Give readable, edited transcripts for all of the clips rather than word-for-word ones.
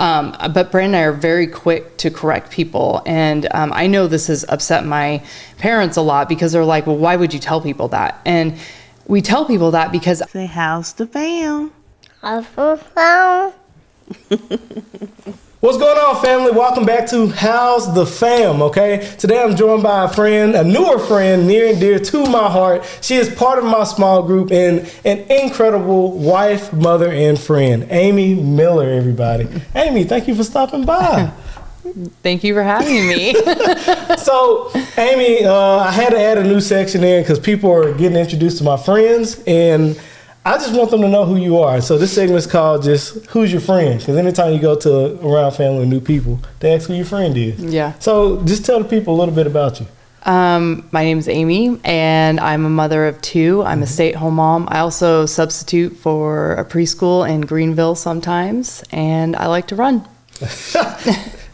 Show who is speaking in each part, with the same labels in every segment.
Speaker 1: But Brandon and I are very quick to correct people. And I know this has upset my parents a lot because they're like, well, why would you tell people that? And we tell people that because...
Speaker 2: Say, how's the fam?
Speaker 3: How's the fam?
Speaker 4: What's going on, family? Welcome back to How's the Fam, okay? Today I'm joined by a friend, a newer friend, near and dear to my heart. She is part of my small group and an incredible wife, mother, and friend. Amy Miller, everybody. Amy, thank you for stopping by.
Speaker 1: Thank you for having me.
Speaker 4: So, Amy, I had to add a new section in because people are getting introduced to my friends, and I just want them to know who you are. So this segment is called just Who's Your Friend? Because anytime you go to around family with new people, they ask who your friend is.
Speaker 1: Yeah.
Speaker 4: So just tell the people a little bit about you.
Speaker 1: My name's Amy, and I'm a mother of two. I'm a stay-at-home mom. I also substitute for a preschool in Greenville sometimes, and I like to run.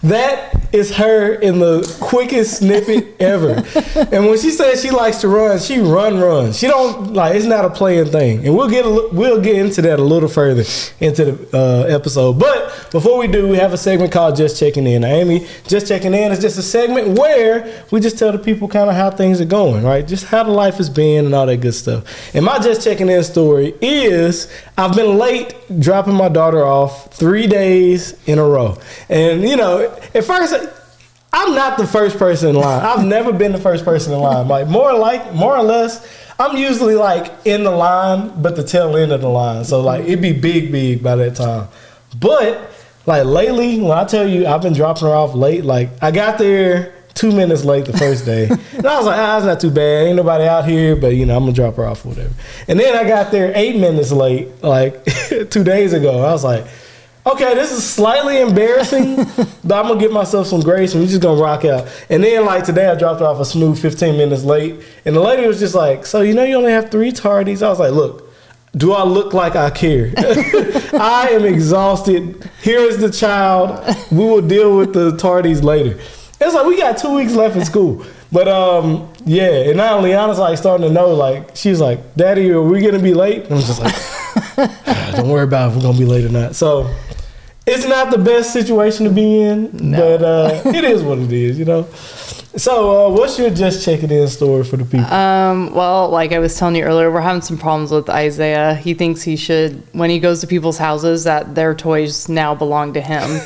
Speaker 4: That is her in the quickest snippet ever. And when she says she likes to run, she runs. She don't like, it's not a playing thing. And we'll get into that a little further into the episode. But before we do, we have a segment called Just Checking In. Now, Amy, Just Checking In is just a segment where we just tell the people kind of how things are going, right? Just how the life has been and all that good stuff. And my Just Checking In story is I've been late dropping my daughter off 3 days in a row. And, you know, at first, I'm not the first person in line. I've never been the first person in line. More or less, I'm usually like in the line, but the tail end of the line. So like it'd be big by that time. But like lately, when I tell you I've been dropping her off late, like I got there 2 minutes late the first day. And I was like, it's not too bad. Ain't nobody out here, but you know, I'm gonna drop her off or whatever. And then I got there 8 minutes late, like 2 days ago. I was like, okay, this is slightly embarrassing, but I'm going to give myself some grace and we're just going to rock out. And then, like, today I dropped off a smooth 15 minutes late. And the lady was just like, so, you know, you only have 3 tardies? I was like, look, do I look like I care? I am exhausted. Here is the child. We will deal with the tardies later. It's like, we got 2 weeks left in school. But, yeah, and now Liana's, like, starting to know, like, she's like, Daddy, are we going to be late? And I'm just like, don't worry about if we're going to be late or not. So it's not the best situation to be in, but it is what it is, you know. So what's your Just Checking In story for the people?
Speaker 1: Well, like I was telling you earlier, we're having some problems with Isaiah. He thinks he should, when he goes to people's houses, that their toys now belong to him.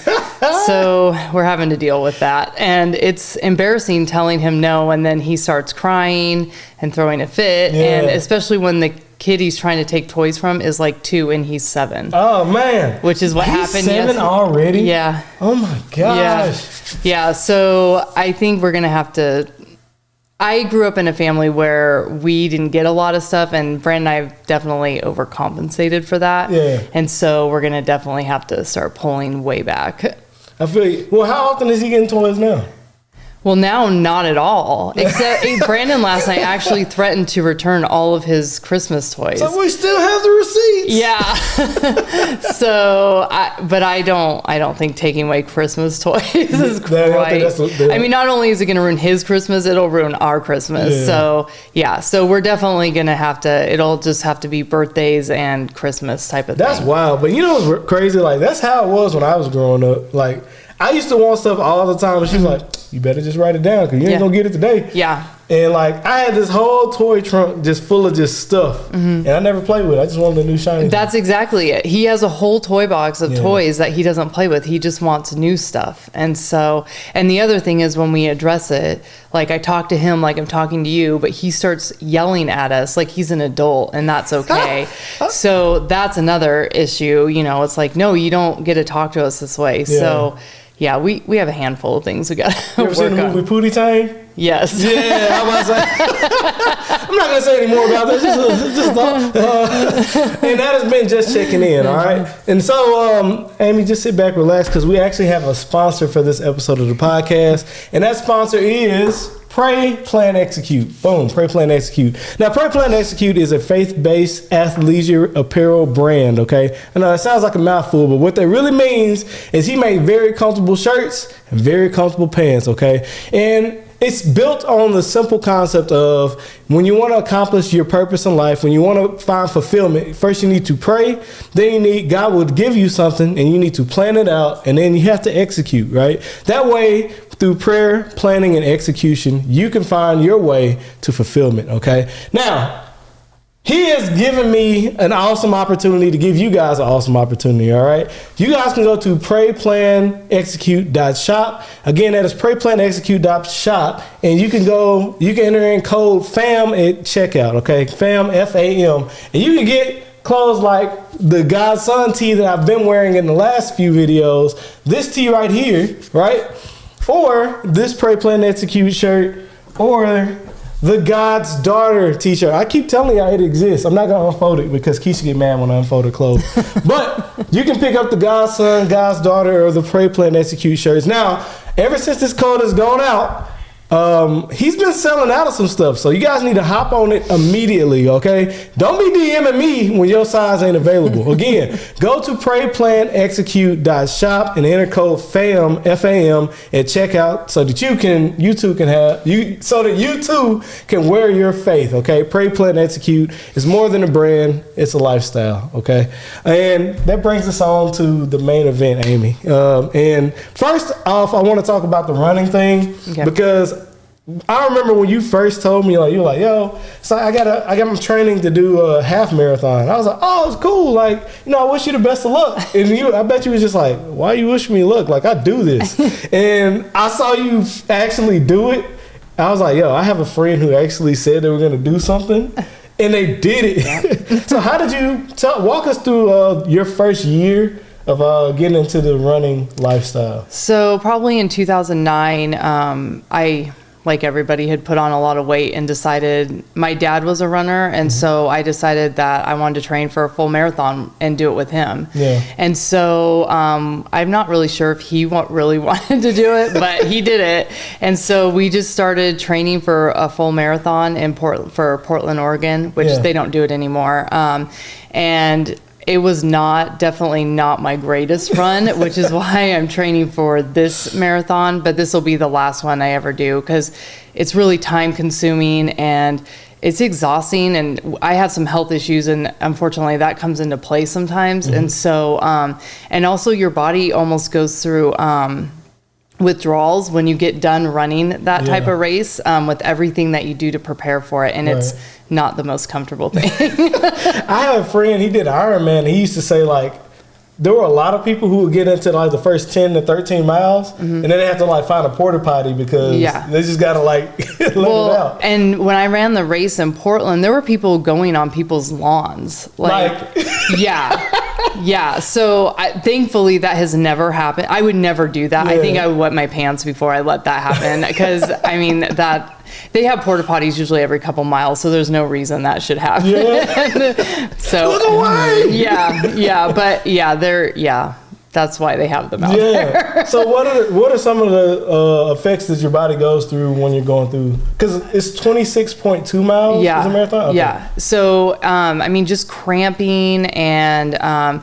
Speaker 1: So we're having to deal with that. And it's embarrassing telling him no, and then he starts crying and throwing a fit. Yeah. And especially when the kid he's trying to take toys from is like 2 and he's 7.
Speaker 4: Oh man,
Speaker 1: which is what happened.
Speaker 4: 7 already?
Speaker 1: Yeah.
Speaker 4: Oh my gosh.
Speaker 1: Yeah. So I think we're gonna have to. I grew up in a family where we didn't get a lot of stuff, and Brandon and I definitely overcompensated for that. Yeah. And so we're gonna definitely have to start pulling way back.
Speaker 4: I feel you. Well, how often is he getting toys now?
Speaker 1: Well, now not at all. Except Brandon last night actually threatened to return all of his Christmas toys.
Speaker 4: So we still have the receipts.
Speaker 1: Yeah. So, I don't think taking away Christmas toys is great. I mean, not only is it going to ruin his Christmas, it'll ruin our Christmas. Yeah. So, yeah. So we're definitely going to have to. It'll just have to be birthdays and Christmas type of thing.
Speaker 4: That's wild. But you know what's crazy? Like that's how it was when I was growing up. Like I used to want stuff all the time, and she's like, you better just write it down because you ain't going to get it today.
Speaker 1: Yeah.
Speaker 4: And like I had this whole toy trunk just full of just stuff, and I never played with it. I just wanted a new shiny.
Speaker 1: That's exactly it. He has a whole toy box of toys that he doesn't play with. He just wants new stuff. And so, and the other thing is when we address it, like I talk to him like I'm talking to you, but he starts yelling at us like he's an adult, and that's okay. So that's another issue. You know, it's like, no, you don't get to talk to us this way. Yeah. So yeah, we have a handful of things we got to work on. You ever seen the movie Pootie Tang?
Speaker 4: Yes. Yeah, I'm not going to say any more about that. And that has been Just Checking In, all right? And so, Amy, just sit back, relax, because we actually have a sponsor for this episode of the podcast. And that sponsor is Pray, Plan, Execute. Boom, Pray, Plan, Execute. Now, Pray, Plan, Execute is a faith-based athleisure apparel brand, okay? I know it sounds like a mouthful, but what that really means is he made very comfortable shirts and very comfortable pants, okay? And it's built on the simple concept of when you want to accomplish your purpose in life, when you want to find fulfillment, first you need to pray, then God will give you something and you need to plan it out, and then you have to execute, right? That way, through prayer, planning, and execution, you can find your way to fulfillment, okay? Now, he has given me an awesome opportunity to give you guys an awesome opportunity, all right? You guys can go to prayplanexecute.shop. Again, that is prayplanexecute.shop, and you can enter in code FAM at checkout, okay? FAM, F-A-M, and you can get clothes like the Godson tee that I've been wearing in the last few videos, this tee right here, right? Or this Pray Plan Execute shirt, or the God's Daughter t-shirt. I keep telling y'all it exists. I'm not going to unfold it because Keisha get mad when I unfold her clothes. But you can pick up the God's Son, God's Daughter, or the Pray Plan Execute shirts. Now, ever since this code has gone out, he's been selling out of some stuff. So you guys need to hop on it immediately, okay? Don't be DMing me when your size ain't available. Again, go to prayplanexecute.shop and enter code FAM, F-A-M, at checkout so that you too can wear your faith, okay? Pray Plan Execute is more than a brand, it's a lifestyle, okay? And that brings us on to the main event, Amy. And first off, I want to talk about the running thing, because I remember when you first told me, like, you were like, yo, so I got my training to do a half marathon. I was like, oh, it's cool. Like, I wish you the best of luck. And I bet you was just like, why you wish me luck? Like, I do this. And I saw you actually do it. I was like, yo, I have a friend who actually said they were going to do something, and they did it. Yeah. So how did you walk us through your first year of getting into the running lifestyle?
Speaker 1: So probably in 2009, I, like everybody, had put on a lot of weight and decided, my dad was a runner, and so I decided that I wanted to train for a full marathon and do it with him. Yeah. And so I'm not really sure if he really wanted to do it, but he did it. And so we just started training for a full marathon in Portland, Oregon, which they don't do it anymore. And it was definitely not my greatest run, which is why I'm training for this marathon, but this will be the last one I ever do because it's really time consuming and it's exhausting, and I have some health issues, and unfortunately that comes into play sometimes. Mm-hmm. And so, and also your body almost goes through withdrawals when you get done running that type of race, with everything that you do to prepare for it, and it's not the most comfortable thing.
Speaker 4: I have a friend, he did Ironman. He used to say, like, there were a lot of people who would get into like the first 10 to 13 miles, and then they have to like find a porta potty because they just got to like let it out.
Speaker 1: And when I ran the race in Portland, there were people going on people's lawns. Like yeah. So thankfully that has never happened. I would never do that. Yeah. I think I would wet my pants before I let that happen because I mean they have porta potties usually every couple miles, so there's no reason that should happen. Yeah. So look away. That's why they have them out there. So
Speaker 4: what are some of the effects that your body goes through when you're going through? Because it's 26.2 miles. Yeah. Is a marathon. Okay.
Speaker 1: Yeah. So I mean, just cramping and.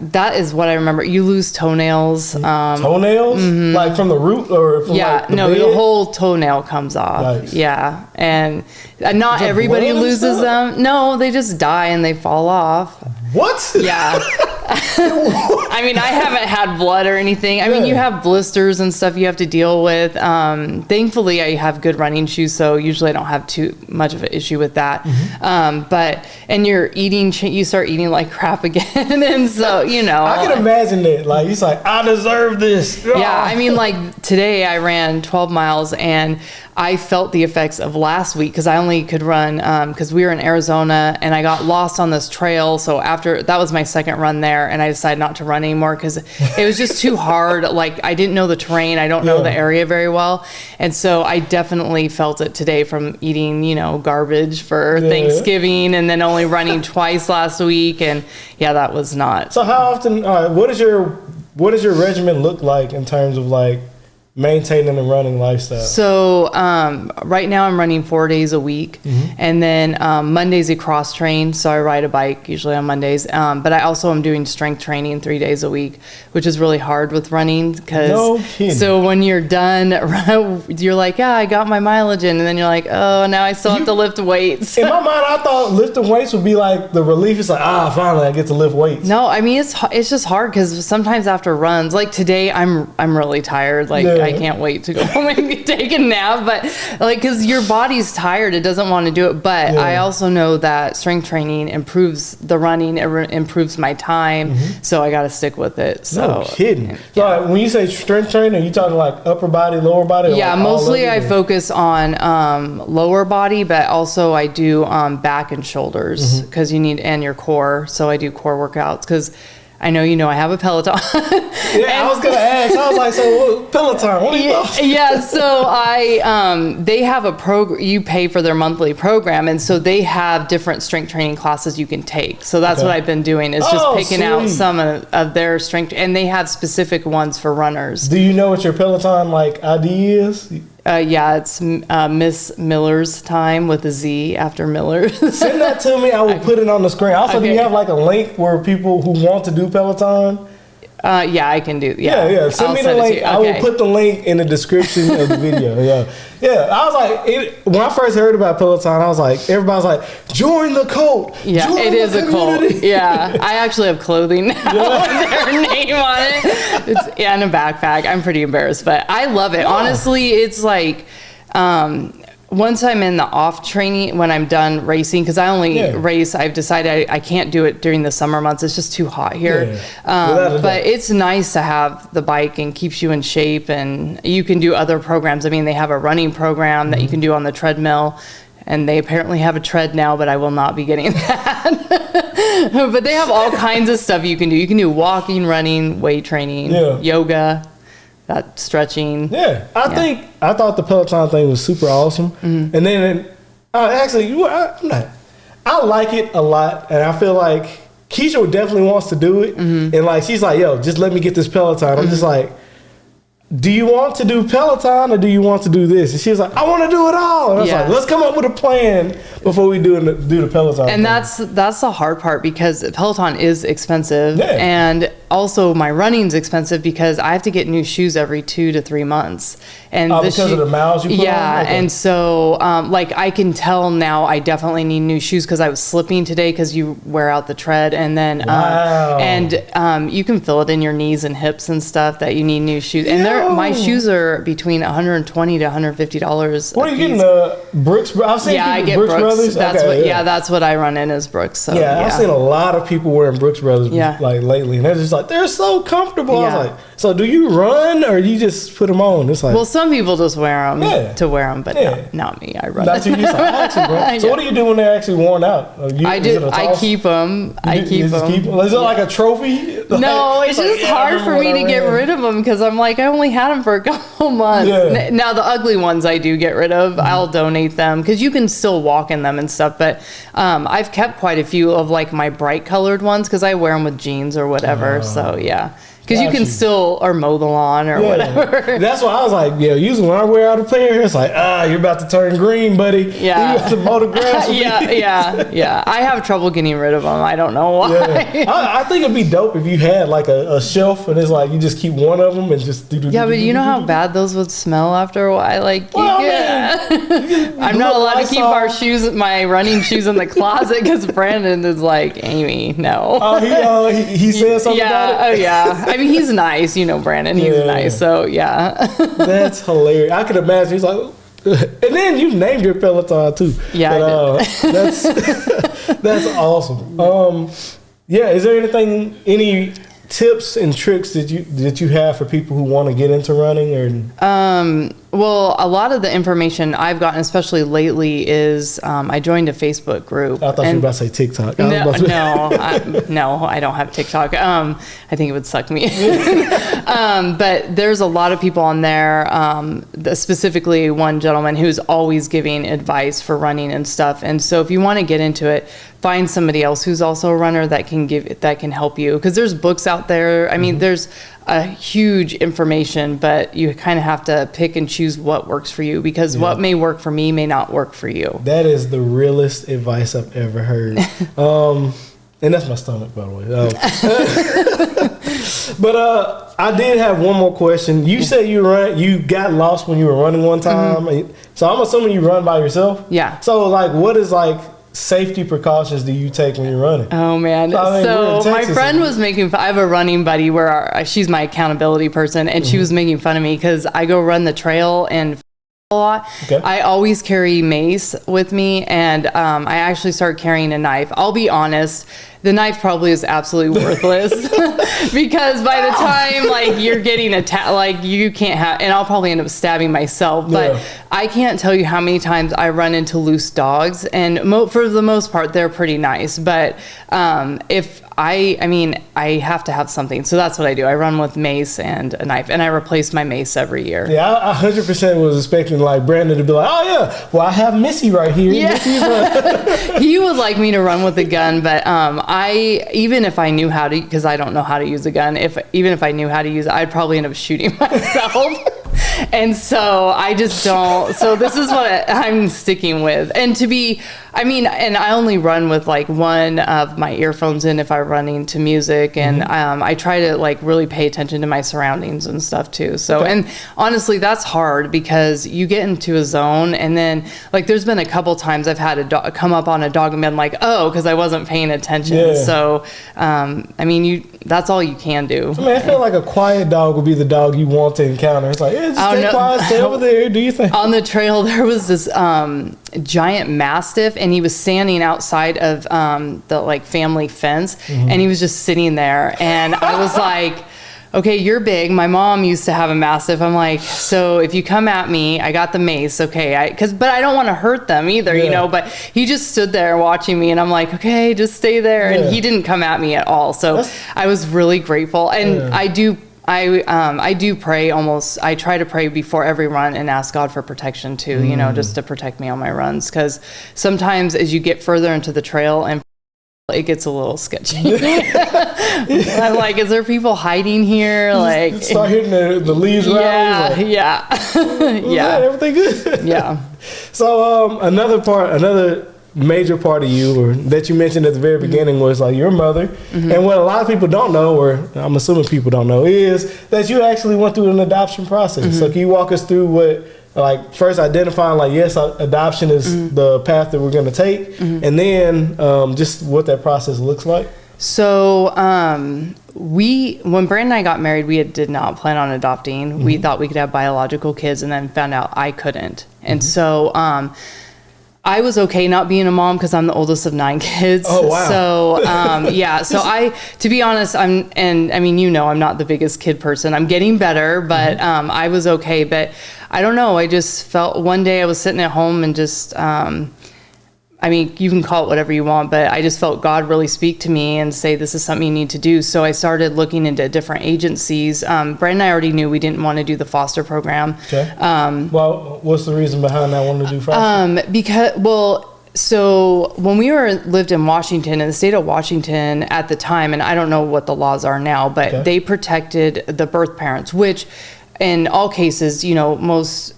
Speaker 1: That is what I remember. You lose toenails.
Speaker 4: Toenails? Mm-hmm. Like from the root or from like the bed?
Speaker 1: The whole toenail comes off. Nice. Yeah. And not everybody loses them. No, they just die and they fall off.
Speaker 4: What?
Speaker 1: Yeah. I mean, I haven't had blood or anything. I mean, you have blisters and stuff you have to deal with. Thankfully, I have good running shoes, so usually I don't have too much of an issue with that. Mm-hmm. And you start eating like crap again. And so, I
Speaker 4: can imagine that. Like, he's like, I deserve this.
Speaker 1: Yeah, I mean, like today I ran 12 miles and I felt the effects of last week because I only could run because we were in Arizona and I got lost on this trail. So that was my second run there, and I decided not to run anymore because it was just too hard. Like, I didn't know the terrain. I don't know the area very well. And so I definitely felt it today from eating, garbage for Thanksgiving and then only running twice last week. And that was not.
Speaker 4: So how often, what does your regimen look like in terms of like maintaining the running lifestyle?
Speaker 1: So right now I'm running 4 days a week, and then Mondays I cross train. So I ride a bike usually on Mondays, but I also am doing strength training 3 days a week, which is really hard with running because
Speaker 4: No kidding.
Speaker 1: so when you're done, you're like, yeah, I got my mileage in, and then you're like, oh, now I still have to lift weights.
Speaker 4: In my mind, I thought lifting weights would be like the relief. It's like, finally I get to lift weights.
Speaker 1: No, I mean it's just hard because sometimes after runs, like today, I'm really tired. Like
Speaker 4: Yeah.
Speaker 1: I can't wait to go home and take a nap. But like because your body's tired, it doesn't want to do it. But I also know that strength training improves the running, improves my time. So I got to stick with it. So
Speaker 4: No kidding. So like, when you say strength training, are you talking like upper body, lower body? Or
Speaker 1: yeah,
Speaker 4: like all
Speaker 1: mostly
Speaker 4: of
Speaker 1: I
Speaker 4: it, or-
Speaker 1: focus on lower body, but also I do back and shoulders because you need, and your core. So I do core workouts because I know I have a Peloton.
Speaker 4: Yeah, I was gonna ask. I was like, so Peloton? What are you
Speaker 1: Yeah, so they have a program. You pay for their monthly program, and so they have different strength training classes you can take. So that's
Speaker 4: Okay.
Speaker 1: what I've been doing is just
Speaker 4: Oh,
Speaker 1: picking out
Speaker 4: sweet.
Speaker 1: some of their strength, and they have specific ones for runners.
Speaker 4: Do you know what your Peloton like ID is?
Speaker 1: Yeah, it's Miss Miller's time with a Z after Miller.
Speaker 4: Send that to me. I will put it on the screen. Also, do you
Speaker 1: Okay.
Speaker 4: have like a link where people who want to do Peloton?
Speaker 1: Yeah, I can do.
Speaker 4: Yeah. Send
Speaker 1: I'll
Speaker 4: me the
Speaker 1: send it to
Speaker 4: link.
Speaker 1: you.
Speaker 4: I will
Speaker 1: Okay.
Speaker 4: put the link in the description of the video. Yeah. I was like, when I first heard about Peloton, I was like, everybody's like, join the cult.
Speaker 1: Yeah,
Speaker 4: Join
Speaker 1: it
Speaker 4: the
Speaker 1: is a cult.
Speaker 4: community."
Speaker 1: Yeah, I actually have clothing now with their name on it. And a backpack. I'm pretty embarrassed, but I love it. Honestly, it's like once I'm in the off training, when I'm done racing, because I only race, I've decided I can't do it during the summer months. It's just too hot here.
Speaker 4: Without a doubt.
Speaker 1: But it's nice to have the bike and keeps you in shape, and you can do other programs. I mean, they have a running program that you can do on the treadmill. And they apparently have a tread now, but I will not be getting that. But they have all kinds of stuff you can do. You can do walking, running, weight training, yoga, that stretching.
Speaker 4: Yeah, I thought the Peloton thing was super awesome, and then I like it a lot, and I feel like Keisha definitely wants to do it, and like she's like, yo, just let me get this Peloton. I'm just like, do you want to do Peloton or do you want to do this? And she was like, I want to do it all. And I was like, let's come up with a plan before we do the Peloton.
Speaker 1: And
Speaker 4: thing.
Speaker 1: that's the hard part because Peloton is expensive,
Speaker 4: Yeah.
Speaker 1: and also my running's expensive because I have to get new shoes every 2 to 3 months. And
Speaker 4: because of the miles you put on?
Speaker 1: Yeah,
Speaker 4: Okay.
Speaker 1: and so like I can tell now I definitely need new shoes because I was slipping today because you wear out the tread, and then
Speaker 4: Wow.
Speaker 1: you can feel it in your knees and hips and stuff that you need new shoes. And my shoes are between $120 to $150.
Speaker 4: What are you getting? Brooks? I've seen
Speaker 1: Yeah, I
Speaker 4: people
Speaker 1: get
Speaker 4: Brooks
Speaker 1: Brooks.
Speaker 4: Brothers.
Speaker 1: That's
Speaker 4: Okay,
Speaker 1: what. That's what I run in is Brooks. So,
Speaker 4: I've seen a lot of people wearing Brooks Brothers like lately, and they're just like they're so comfortable. I was like, so do you run or you just put them on? It's like,
Speaker 1: well, some people just wear them to wear them, but not me. I run.
Speaker 4: Not you. You I actually run. So what do you do when they're actually worn out?
Speaker 1: I do. I keep them.
Speaker 4: Is it like a trophy?
Speaker 1: No, it's
Speaker 4: like,
Speaker 1: just hard for me to get rid of them because I'm like I only had them for a couple months.
Speaker 4: Yeah.
Speaker 1: Now the ugly ones I do get rid of. I'll donate them because you can still walk in them and stuff. But I've kept quite a few of like my bright colored ones because I wear them with jeans or whatever. So yeah. Because you can still, or mow the lawn or whatever.
Speaker 4: That's why I was like, usually when I wear out a pair, it's like, you're about to turn green, buddy.
Speaker 1: Yeah.
Speaker 4: You have to mow the grass.
Speaker 1: Yeah. I have trouble getting rid of them. I don't know why.
Speaker 4: Yeah. I think it'd be dope if you had like a shelf and it's like you just keep one of them and just do.
Speaker 1: Yeah, but you know how bad those would smell after a while. Like, I'm not allowed to keep my running shoes in the closet because Brandon is like, Amy, no.
Speaker 4: Oh, he said something about it.
Speaker 1: Oh yeah. I mean, he's nice, Brandon. He's nice, so yeah.
Speaker 4: That's hilarious. I could imagine. He's like, and then you named your Peloton too.
Speaker 1: Yeah,
Speaker 4: but,
Speaker 1: I
Speaker 4: did. That's awesome. Is there any tips and tricks that you have for people who want to get into running or?
Speaker 1: Well, a lot of the information I've gotten, especially lately, is I joined a Facebook group.
Speaker 4: I thought you were about to say TikTok.
Speaker 1: No, I don't have TikTok. I think it would suck me. But there's a lot of people on there, specifically one gentleman who's always giving advice for running and stuff. And so if you want to get into it, find somebody else who's also a runner that can help you. Because there's books out there. I mean, there's a huge information, but you kind of have to pick and choose what works for you, because what may work for me may not work for you.
Speaker 4: That is the realest advice I've ever heard. And that's my stomach, by the way. But I did have one more question. You said you got lost when you were running one time. So I'm assuming you run by yourself?
Speaker 1: Yeah.
Speaker 4: So like, what is like safety precautions do you take when you're running?
Speaker 1: Oh man. So my friend was making fun. I have a running buddy where she's my accountability person, and she was making fun of me because I go run the trail and a lot. Okay. I always carry mace with me, and I actually start carrying a knife. I'll be honest, the knife probably is absolutely worthless because by the time like you're getting attacked, like you can't have, and I'll probably end up stabbing myself. But I can't tell you how many times I run into loose dogs, and for the most part they're pretty nice. But if I have to have something, so that's what I do. I run with mace and a knife, and I replace my mace every year. Yeah,
Speaker 4: I 100% was expecting like Brandon to be like, oh yeah, well I have Missy right here.
Speaker 1: Yeah. He would like me to run with a gun, but even if I knew how to, because I don't know how to use a gun, even if I knew how to use it, I'd probably end up shooting myself. And so I just don't. So this is what I'm sticking with. And and I only run with like one of my earphones in if I'm running to music. And I try to like really pay attention to my surroundings and stuff too. So, and honestly, that's hard because you get into a zone, and then like there's been a couple times I've had a dog come up on a dog and been like, oh, because I wasn't paying attention. Yeah. So, that's all you can do.
Speaker 4: I feel like a quiet dog would be the dog you want to encounter. It's like, just stay quiet, stay over there, do you think?
Speaker 1: On the trail, there was this giant mastiff, and he was standing outside of the like family fence, and he was just sitting there, and I was like, okay, you're big. My mom used to have a mastiff. I'm like, so if you come at me, I got the mace, okay? But I don't want to hurt them either, you know. But he just stood there watching me, and I'm like, okay, just stay there. And he didn't come at me at all. So I was really grateful, and I do pray almost. I try to pray before every run and ask God for protection too, you know, just to protect me on my runs. Because sometimes as you get further into the trail and it gets a little sketchy. I'm like, is there people hiding here? Like,
Speaker 4: start hitting the leaves around.
Speaker 1: Yeah.
Speaker 4: Everything good.
Speaker 1: Yeah.
Speaker 4: So another major part of you, or that you mentioned at the very beginning, was like your mother. And what a lot of people don't know, or I'm assuming people don't know, is that you actually went through an adoption process. So can you walk us through what, like, first identifying like, yes, adoption is the path that we're going to take, and then just what that process looks like? So
Speaker 1: when Brandon and I got married, we did not plan on adopting. We thought we could have biological kids, and then found out I couldn't. And so I was okay not being a mom because I'm the oldest of 9 kids.
Speaker 4: Oh, wow.
Speaker 1: So, so to be honest, I'm not the biggest kid person. I'm getting better, but I was okay. But I don't know. I just felt one day I was sitting at home and just, you can call it whatever you want, but I just felt God really speak to me and say, this is something you need to do. So I started looking into different agencies. Brandon and I already knew we didn't want to do the foster program.
Speaker 4: Okay. Well, what's the reason behind that wanting to do foster?
Speaker 1: So when we lived in Washington, in the state of Washington at the time, and I don't know what the laws are now, but they protected the birth parents, which in all cases, you know, most,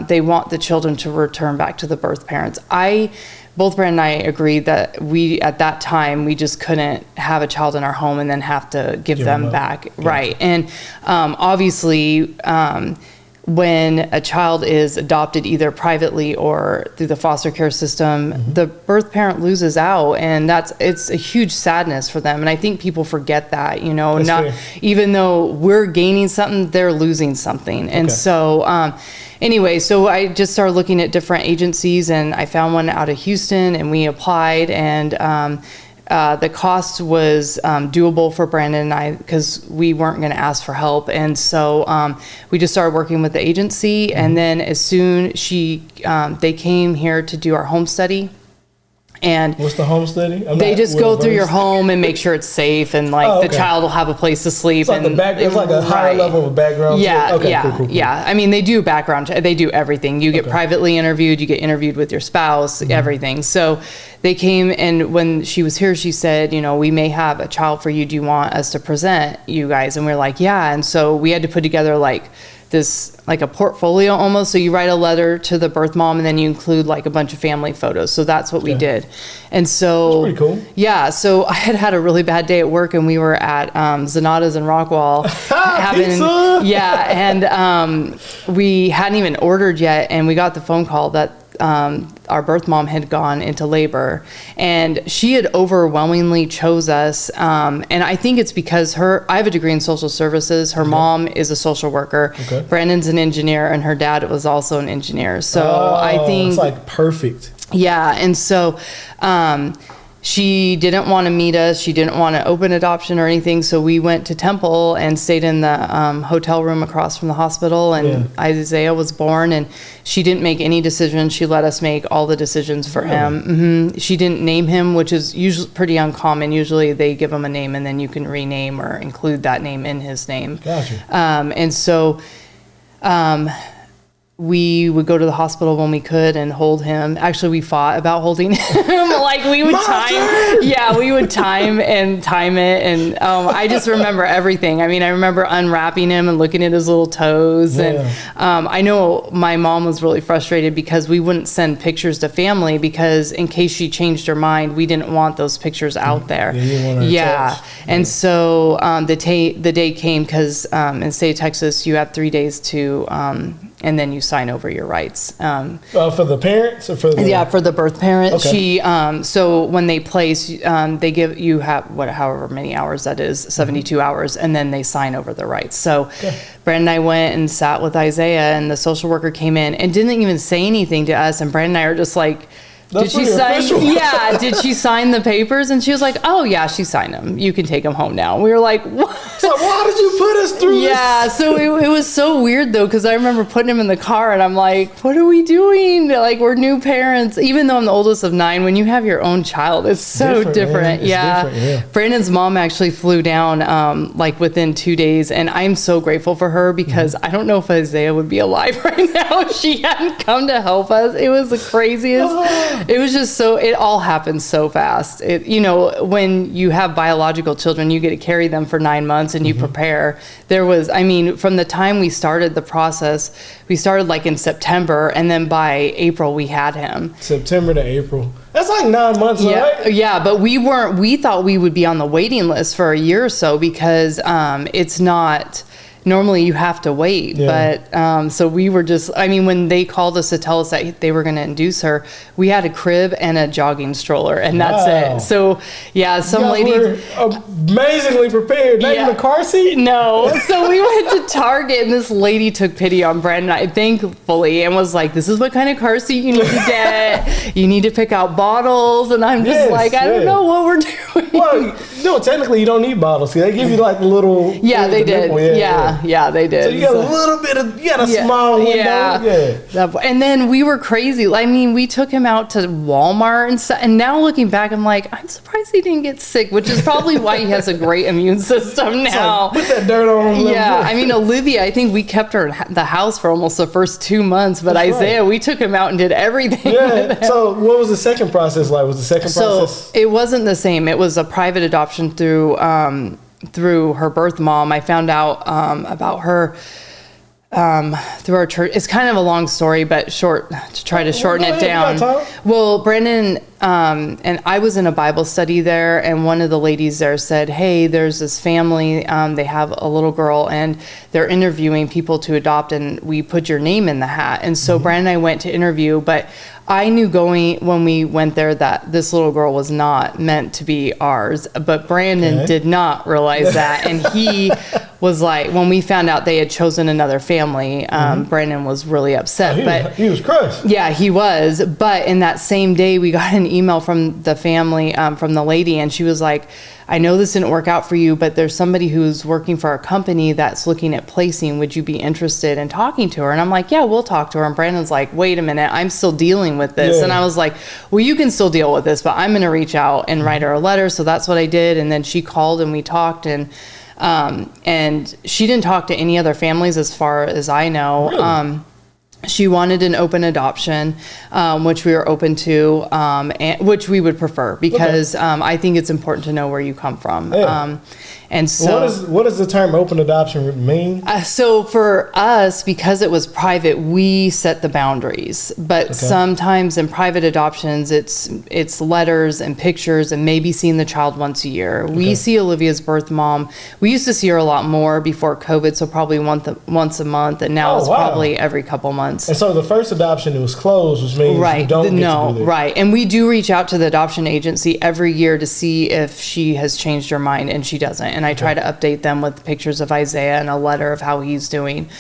Speaker 1: they want the children to return back to the birth parents. Both Brandon and I agreed that at that time, we just couldn't have a child in our home and then have to give them back. Yeah. Right. And obviously, when a child is adopted either privately or through the foster care system, the birth parent loses out, and it's a huge sadness for them. And I think people forget that, you know, even though we're gaining something, they're losing something. And so, anyway, so I just started looking at different agencies, and I found one out of Houston, and we applied, and the cost was doable for Brandon and I because we weren't going to ask for help. And so we just started working with the agency, and then as soon they came here to do our home study, And
Speaker 4: what's the home study?
Speaker 1: They just go through your home and make sure it's safe, and like the child will have a place to sleep.
Speaker 4: It's like
Speaker 1: and
Speaker 4: it's like a higher level of background.
Speaker 1: Yeah,
Speaker 4: Okay,
Speaker 1: yeah,
Speaker 4: cool.
Speaker 1: yeah. I mean, they do background. They do everything. You get privately interviewed. You get interviewed with your spouse. Everything. So they came, and when she was here, she said, you know, we may have a child for you. Do you want us to present you guys? And we're like, yeah. And so we had to put together like this, like a portfolio almost. So you write a letter to the birth mom, and then you include like a bunch of family photos. So that's what we did. And so
Speaker 4: that's pretty cool.
Speaker 1: Yeah. So I had a really bad day at work, and we were at Zanata's in Rockwall having
Speaker 4: Pizza!
Speaker 1: Yeah, and we hadn't even ordered yet, and we got the phone call that our birth mom had gone into labor, and she had overwhelmingly chose us. And I think it's because I have a degree in social services. Her mom is a social worker. Brandon's an engineer, and her dad was also an engineer. So I think
Speaker 4: it's like perfect.
Speaker 1: Yeah. And so, she didn't want to meet us. She didn't want to open adoption or anything. So we went to Temple and stayed in the hotel room across from the hospital. And Isaiah was born, and she didn't make any decisions. She let us make all the decisions for him. She didn't name him, which is usually pretty uncommon. Usually they give him a name, and then you can rename or include that name in his name.
Speaker 4: Gotcha.
Speaker 1: And so we would go to the hospital when we could and hold him. Actually, we fought about holding him. Like we would we would time it. And I just remember everything. I mean, I remember unwrapping him and looking at his little toes. And I know my mom was really frustrated because we wouldn't send pictures to family, because in case she changed her mind, we didn't want those pictures out there. And so the day came, because in the state of Texas, you have 3 days to and then you sign over your rights.
Speaker 4: For the parents or for the...
Speaker 1: for the birth parent.
Speaker 4: Okay.
Speaker 1: She so when they place, they give you however many hours that is, 72 hours, and then they sign over the rights. So Brandon and I went and sat with Isaiah, and the social worker came in and didn't even say anything to us, and Brandon and I are just like, did she sign? Yeah, did she sign the papers? And she was like, "Oh yeah, she signed them. You can take them home now." We were like, "What?"
Speaker 4: So why did you put us through this?
Speaker 1: Yeah, so it was so weird though, because I remember putting him in the car, and I'm like, "What are we doing? Like, we're new parents." Even though I'm the oldest of 9, when you have your own child, it's so different.
Speaker 4: Different.
Speaker 1: Brandon's mom actually flew down like within 2 days, and I'm so grateful for her, because I don't know if Isaiah would be alive right now if she hadn't come to help us. It was the craziest. It was just it all happened so fast. When you have biological children, you get to carry them for 9 months, and you prepare. From the time we started the process, we started like in September, and then by April we had him.
Speaker 4: September to April. That's like 9 months, right?
Speaker 1: Yeah, but we thought we would be on the waiting list for a year or so, because it's not... Normally you have to wait, but so we were just, when they called us to tell us that they were going to induce her, we had a crib and a jogging stroller, and that's it. So some lady
Speaker 4: were amazingly prepared. Not even a car seat?
Speaker 1: No. So we went to Target, and this lady took pity on Brandon, I thankfully, and was like, "This is what kind of car seat you need to get. You need to pick out bottles." And I'm just I don't know what we're doing.
Speaker 4: Well, no, technically you don't need bottles. See, they give you like a little...
Speaker 1: Yeah, they did. Yeah, they did.
Speaker 4: So you got a little bit of, small window.
Speaker 1: Yeah. And then we were crazy. We took him out to Walmart and stuff. And now looking back, I'm like, I'm surprised he didn't get sick, which is probably why he has a great immune system now.
Speaker 4: Put that dirt on him.
Speaker 1: Yeah. Olivia, I think we kept her in the house for almost the first 2 months, but
Speaker 4: That's
Speaker 1: Isaiah, we took him out and did everything.
Speaker 4: Yeah. So what was the second process like? Was the second process?
Speaker 1: It wasn't the same. It was a private adoption through her birth mom. I found out about her through our church. It's kind of a long story, but short, to try to shorten it down. Well, Brandon and I was in a Bible study there, and one of the ladies there said, "Hey, there's this family. They have a little girl, and they're interviewing people to adopt, and we put your name in the hat." And so Brandon and I went to interview, but I knew when we went there that this little girl was not meant to be ours, but Brandon did not realize that. And he was like, when we found out they had chosen another family, Brandon was really upset.
Speaker 4: He was crushed.
Speaker 1: Yeah, he was. But in that same day, we got an email from the family, from the lady, and she was like, "I know this didn't work out for you, but there's somebody who's working for our company that's looking at placing. Would you be interested in talking to her?" And I'm like, "Yeah, we'll talk to her." And Brandon's like, "Wait a minute, I'm still dealing dealing with this.
Speaker 4: Yeah.
Speaker 1: And I was like, well, you can still deal with this, but I'm going to reach out and write her a letter. So that's what I did. And then she called and we talked, and she didn't talk to any other families as far as I know.
Speaker 4: Really?
Speaker 1: She wanted an open adoption, which we were open to, and which we would prefer, because I think it's important to know where you come from.
Speaker 4: Yeah.
Speaker 1: And so,
Speaker 4: what does the term open adoption mean?
Speaker 1: so for us, because it was private, we set the boundaries. But sometimes in private adoptions, it's letters and pictures and maybe seeing the child once a year. We see Olivia's birth mom. We used to see her a lot more before COVID, so probably once a month, and now it's probably every couple months.
Speaker 4: And so the first adoption, it was closed, which means you don't get to do that.
Speaker 1: Right. And we do reach out to the adoption agency every year to see if she has changed her mind, and she doesn't. And I try to update them with pictures of Isaiah and a letter of how he's doing.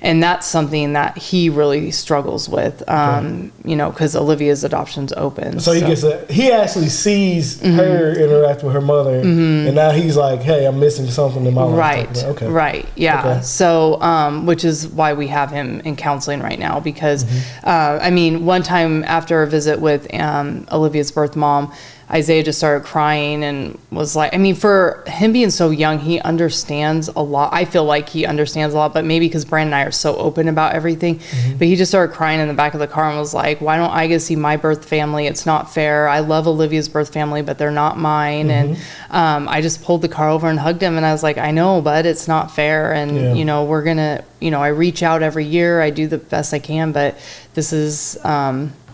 Speaker 1: And that's something that he really struggles with, because Olivia's adoption's open.
Speaker 4: So he actually sees her interact with her mother, and now he's like, hey, I'm missing something in my life.
Speaker 1: Right.
Speaker 4: Okay.
Speaker 1: Right. Yeah. Okay. So, which is why we have him in counseling right now, because, one time after a visit with Olivia's birth mom, Isaiah just started crying and was like, for him being so young, he understands a lot. I feel like he understands a lot, but maybe because Brandon and I are so open about everything. But he just started crying in the back of the car and was like, why don't I get to see my birth family? It's not fair. I love Olivia's birth family, but they're not mine. And I just pulled the car over and hugged him. And I was like, I know, bud, it's not fair. And, we're going to, I reach out every year. I do the best I can, but this is...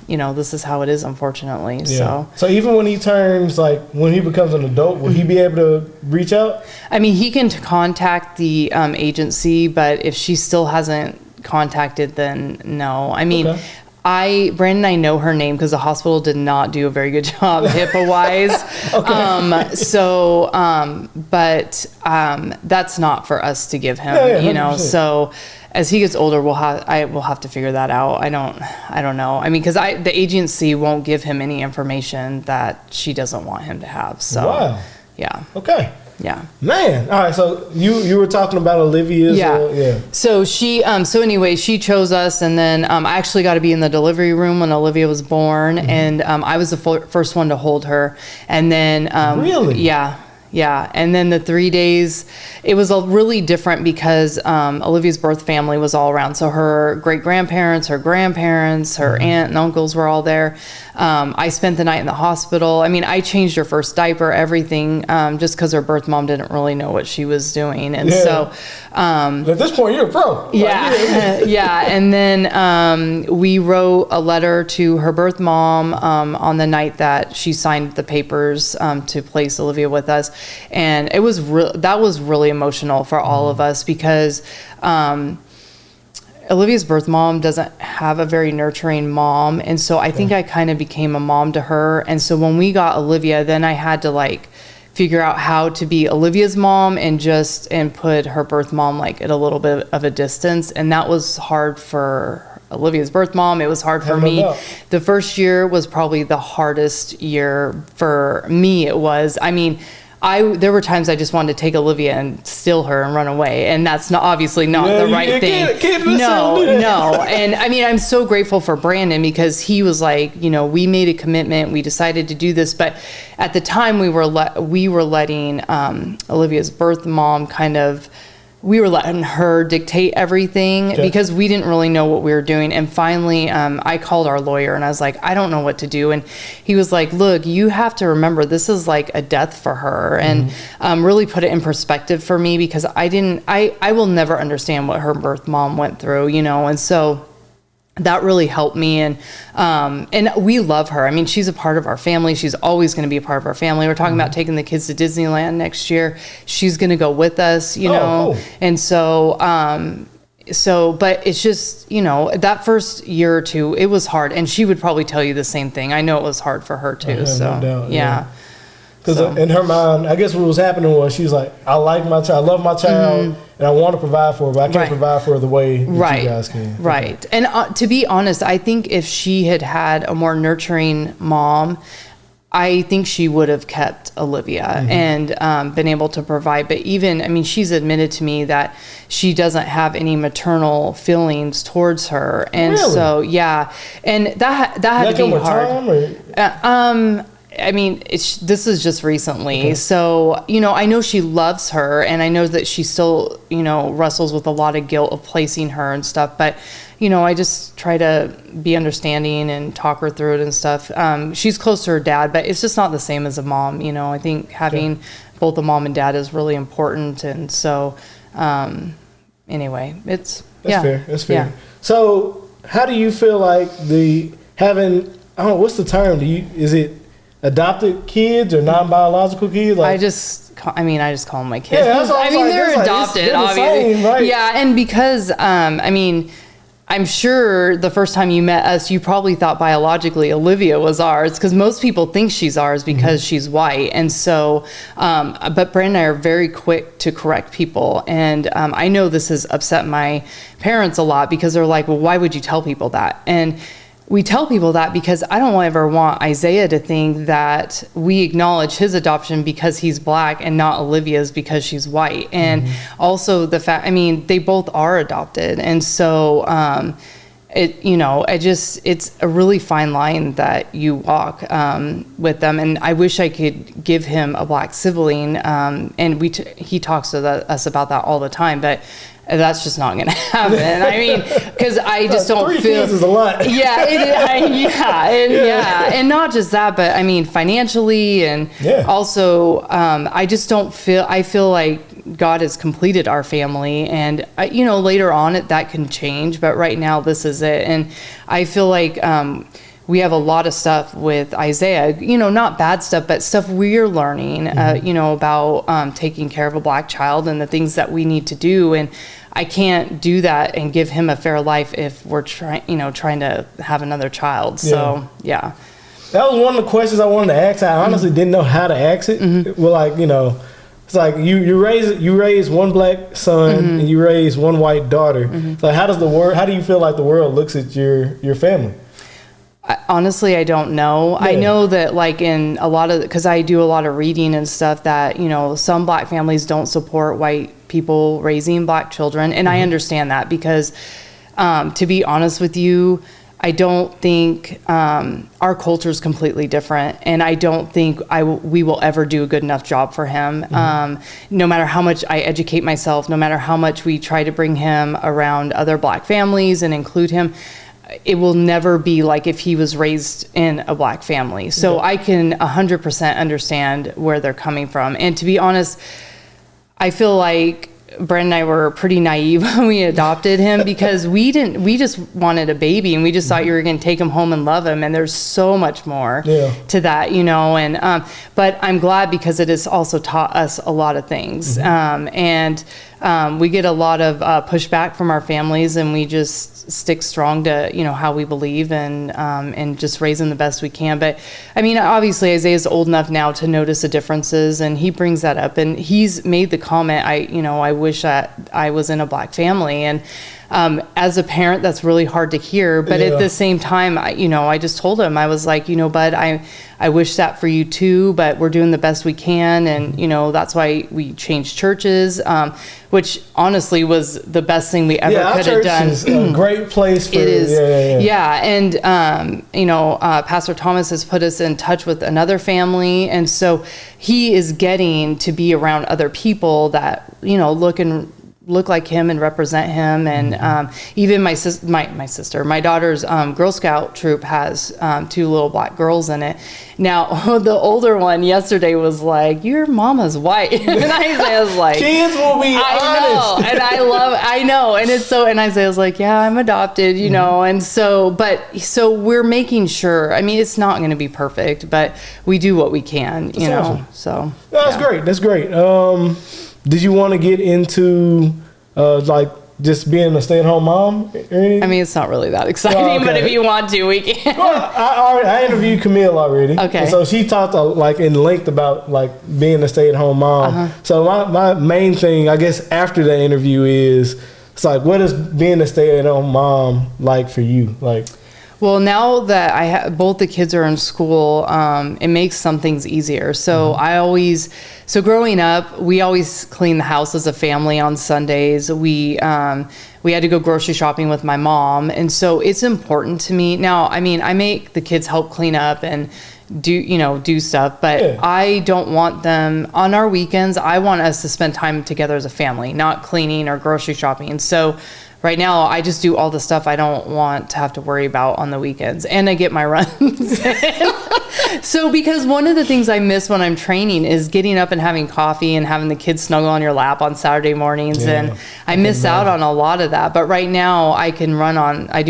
Speaker 1: this is how it is, unfortunately.
Speaker 4: Yeah. So even when he turns, when he becomes an adult, will he be able to reach out?
Speaker 1: He can contact the agency, but if she still hasn't contacted, then no. Brandon and I know her name because the hospital did not do a very good job HIPAA-wise. But that's not for us to give him,
Speaker 4: 100%.
Speaker 1: So as he gets older, we'll have to figure that out. I don't know. Because the agency won't give him any information that she doesn't want him to have. So,
Speaker 4: wow.
Speaker 1: Yeah.
Speaker 4: Okay.
Speaker 1: Yeah.
Speaker 4: Man. All right. So you were talking about Olivia's.
Speaker 1: Yeah. So she, anyway, she chose us, and then I actually got to be in the delivery room when Olivia was born, and I was the first one to hold her, and then
Speaker 4: really,
Speaker 1: yeah. And then the 3 days, it was really different because Olivia's birth family was all around. So her great-grandparents, her grandparents, her aunt and uncles were all there. I spent the night in the hospital. I changed her first diaper, everything, just because her birth mom didn't really know what she was doing. And so...
Speaker 4: at this point, you're a pro.
Speaker 1: Yeah. And then we wrote a letter to her birth mom on the night that she signed the papers to place Olivia with us. And it was that was really emotional for all of us, because Olivia's birth mom doesn't have a very nurturing mom. And so I think I kind of became a mom to her. And so when we got Olivia, then I had to figure out how to be Olivia's mom and put her birth mom at a little bit of a distance. And that was hard for Olivia's birth mom. It was hard for me. The first year was probably the hardest year for me. It was, there were times I just wanted to take Olivia and steal her and run away, and that's obviously not the right thing. No. And I'm so grateful for Brandon, because he was like, we made a commitment, we decided to do this, but at the time we were letting Olivia's birth mom we were letting her dictate everything, because we didn't really know what we were doing. And finally, I called our lawyer and I was like, I don't know what to do. And he was like, look, you have to remember this is like a death for her, and really put it in perspective for me, because I will never understand what her birth mom went through, and so that really helped me. And we love her. She's a part of our family. She's always going to be a part of our family. We're talking about taking the kids to Disneyland next year. She's going to go with us, know. Cool. And so, but it's just, that first year or two, it was hard. And she would probably tell you the same thing. I know it was hard for her too. So, no doubt, yeah.
Speaker 4: Because in her mind, I guess what was happening was she's like, I like my child, I love my child, and I want to provide for her, but I can't provide for her the way that you guys can.
Speaker 1: Right. And to be honest, I think if she had a more nurturing mom, I think she would have kept Olivia and been able to provide. But even, I mean, she's admitted to me that she doesn't have any maternal feelings towards her. And
Speaker 4: Really?
Speaker 1: so, yeah. And that had to be hard. I mean, this is just recently. Okay. So, you know, I know she loves her, and I know that she still, you know, wrestles with a lot of guilt of placing her and stuff. But, you know, I just try to be understanding and talk her through it and stuff. She's close to her dad, but it's just not the same as a mom. You know, I think having both a mom and dad is really important. And so, anyway, That's
Speaker 4: fair. That's fair. Yeah. So, how do you feel like what's the term? Is it adopted kids or non-biological kids? Like, I just call them my kids. Yeah,
Speaker 1: they're adopted, obviously. Same, right? Yeah, and because, I'm sure the first time you met us, you probably thought biologically Olivia was ours, because most people think she's ours because she's white. And so, but Brandon and I are very quick to correct people. And I know this has upset my parents a lot, because they're like, well, why would you tell people that? And we tell people that because I don't ever want Isaiah to think that we acknowledge his adoption because he's black and not Olivia's because she's white. And also the fact, I mean, they both are adopted. And so, it's a really fine line that you walk with them. And I wish I could give him a black sibling. And he talks to us about that all the time, but that's just not going to happen. I mean, because I just don't feel. 3 kids is a lot. Yeah, and not just that, but I mean financially, and also I just don't feel. I feel like God has completed our family, and later on that can change, but right now this is it, and I feel like. We have a lot of stuff with Isaiah, not bad stuff, but stuff we're learning, about taking care of a black child and the things that we need to do. And I can't do that and give him a fair life if we're trying to have another child. So, yeah.
Speaker 4: That was one of the questions I wanted to ask. I honestly didn't know how to ask it. Well, it's like you raise one black son and you raise one white daughter. So how do you feel like the world looks at your family?
Speaker 1: Honestly, I don't know. Yeah. I know that in a lot of, because I do a lot of reading and stuff, that, some black families don't support white people raising black children. And I understand that because, to be honest with you, I don't think our culture is completely different. And I don't think we will ever do a good enough job for him. No matter how much I educate myself, no matter how much we try to bring him around other black families and include him, it will never be like if he was raised in a black family. So I can 100% understand where they're coming from. And to be honest, I feel like Brandon and I were pretty naive when we adopted him because we just wanted a baby and we just thought you were going to take him home and love him. And there's so much more to that, and, but I'm glad because it has also taught us a lot of things. We get a lot of pushback from our families, and we just stick strong to how we believe and just raise them the best we can. But I mean, obviously Isaiah's old enough now to notice the differences, and he brings that up, and he's made the comment, I wish that I was in a black family. And as a parent, that's really hard to hear. But at the same time, I just told him, I was like, bud, I wish that for you too, but we're doing the best we can. And, that's why we changed churches, which honestly was the best thing we ever could have done.
Speaker 4: Is a great place for
Speaker 1: it. Is. And, Pastor Thomas has put us in touch with another family. And so he is getting to be around other people that, look like him and represent him. And even my sister, my daughter's Girl Scout troop has 2 little black girls in it. Now, the older one yesterday was like, your mama's white. And Isaiah's like,
Speaker 4: kids will be honest.
Speaker 1: And I know. And it's so, and Isaiah's like, yeah, I'm adopted, And so we're making sure, I mean, it's not going to be perfect, but we do what we can,
Speaker 4: awesome.
Speaker 1: So.
Speaker 4: That's great. That's great. Did you want to get into just being a stay-at-home mom or anything?
Speaker 1: I mean, it's not really that exciting, but if you want to, we can.
Speaker 4: Well, I interviewed Camille already.
Speaker 1: Okay.
Speaker 4: And so she talked in length about being a stay-at-home mom. So my main thing, I guess, after the interview is, it's what is being a stay-at-home mom like for you?
Speaker 1: Well, now that both the kids are in school, it makes some things easier. So growing up, we always clean the house as a family on Sundays. We had to go grocery shopping with my mom. And so it's important to me. Now, I mean, I make the kids help clean up and do stuff, but I don't want them on our weekends. I want us to spend time together as a family, not cleaning or grocery shopping. And so right now I just do all the stuff I don't want to have to worry about on the weekends, and I get my runs in. So because one of the things I miss when I'm training is getting up and having coffee and having the kids snuggle on your lap on Saturday mornings. And I miss out on a lot of that. But right now I do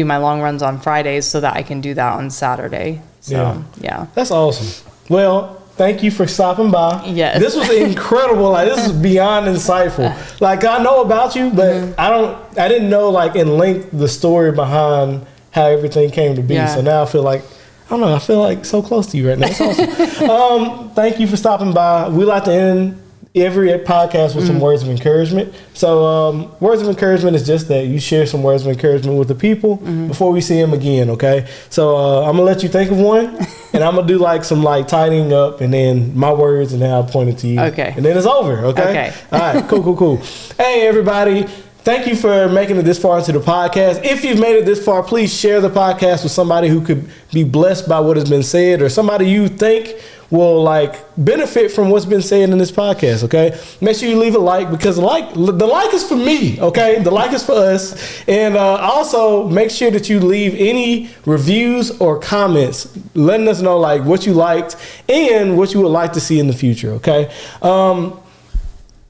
Speaker 1: my long runs on Fridays so that I can do that on Saturday. So, yeah. That's
Speaker 4: awesome. Well, thank you for stopping by.
Speaker 1: Yes.
Speaker 4: This was incredible. Like, this is beyond insightful. Like, I know about you, but I didn't know, like, in length the story behind how everything came to be. Yeah. So now I feel like, I don't know, I feel like so close to you right now. It's awesome. Thank you for stopping by. We like to end every podcast with some words of encouragement. So words of encouragement is just that you share some words of encouragement with the people before we see them again, okay? So I'm gonna let you think of one, and I'm gonna do like some like tidying up, and then my words, and then I'll point it to you.
Speaker 1: Okay.
Speaker 4: And then it's over, okay? All right, cool. Hey, everybody. Thank you for making it this far into the podcast. If you've made it this far, please share the podcast with somebody who could be blessed by what has been said, or somebody you think will like benefit from what's been said in this podcast, okay? Make sure you leave a like, because the like is for me, okay? The like is for us. And also make sure that you leave any reviews or comments letting us know like what you liked and what you would like to see in the future, okay?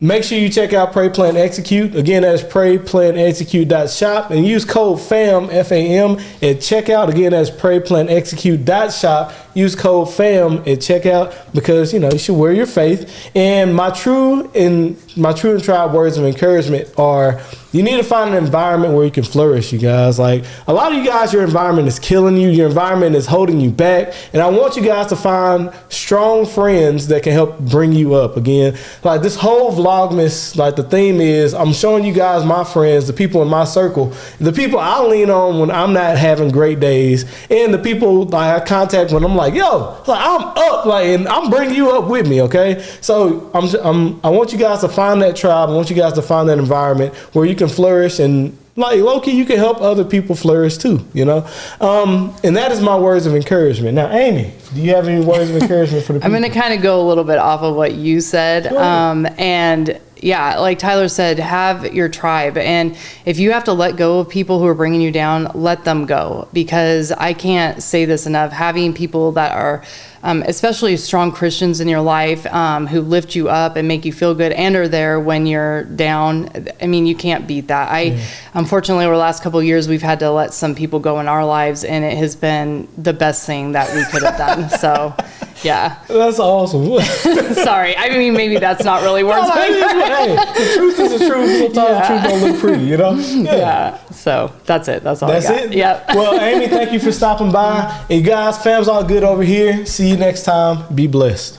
Speaker 4: Make sure you check out Pray, Plan, Execute. Again, that's prayplanexecute.shop, and use code FAM, F-A-M, at checkout. Again, that's prayplanexecute.shop. Use code FAM at checkout, because, you should wear your faith. And my true and tried words of encouragement are, you need to find an environment where you can flourish, you guys. Like, a lot of you guys, your environment is killing you. Your environment is holding you back. And I want you guys to find strong friends that can help bring you up. Again, like this whole Vlogmas, like the theme is, I'm showing you guys my friends, the people in my circle, the people I lean on when I'm not having great days, and the people like I contact when I'm like, yo, like I'm up, like, and I'm bringing you up with me, okay? So I want you guys to find that tribe. I want you guys to find that environment where you can flourish, and like low-key, you can help other people flourish too, And that is my words of encouragement. Now, Amy, do you have any words of encouragement for the people?
Speaker 1: I'm going to kind of go a little bit off of what you said. And yeah, like Tyler said, have your tribe. And if you have to let go of people who are bringing you down, let them go. Because I can't say this enough, having people that are especially strong Christians in your life who lift you up and make you feel good and are there when you're down. I mean, you can't beat that. Unfortunately, over the last couple of years, we've had to let some people go in our lives, and it has been the best thing that we could have done. So, yeah.
Speaker 4: That's awesome.
Speaker 1: Sorry. I mean, maybe that's not really words.
Speaker 4: Hey, the truth is the truth. Sometimes the truth don't look pretty,
Speaker 1: Yeah. So that's it. That's all I got.
Speaker 4: That's it?
Speaker 1: Yep.
Speaker 4: Well, Amy, thank you for stopping by. Hey, guys, fam's all good over here. See you next time. Be blessed.